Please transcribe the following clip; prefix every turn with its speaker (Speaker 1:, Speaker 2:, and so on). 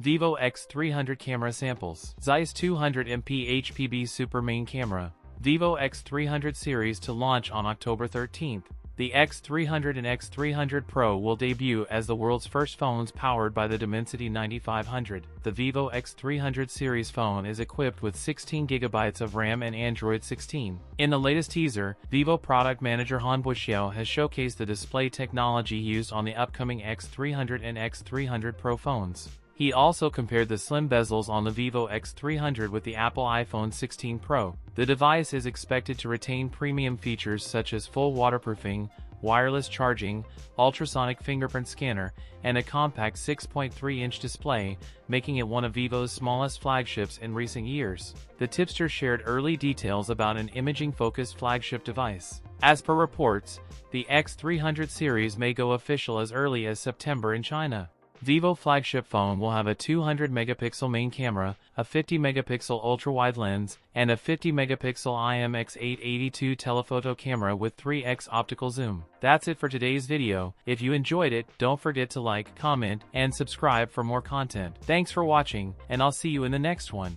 Speaker 1: Vivo X300 camera samples. Zeiss 200MP HPB Super Main Camera. Vivo X300 series to launch on October 13th. The X300 and X300 Pro will debut as the world's first phones powered by the Dimensity 9500. The Vivo X300 series phone is equipped with 16GB of RAM and Android 16. In the latest teaser, Vivo product manager Han Buxiao has showcased the display technology used on the upcoming X300 and X300 Pro phones. He also compared the slim bezels on the Vivo X300 with the Apple iPhone 16 Pro. The device is expected to retain premium features such as full waterproofing, wireless charging, ultrasonic fingerprint scanner, and a compact 6.3-inch display, making it one of Vivo's smallest flagships in recent years. The tipster shared early details about an imaging-focused flagship device. As per reports, the X300 series may go official as early as September in China. Vivo flagship phone will have a 200-megapixel main camera, a 50-megapixel ultra-wide lens, and a 50-megapixel IMX882 telephoto camera with 3x optical zoom. That's it for today's video. If you enjoyed it, don't forget to like, comment, and subscribe for more content. Thanks for watching, and I'll see you in the next one.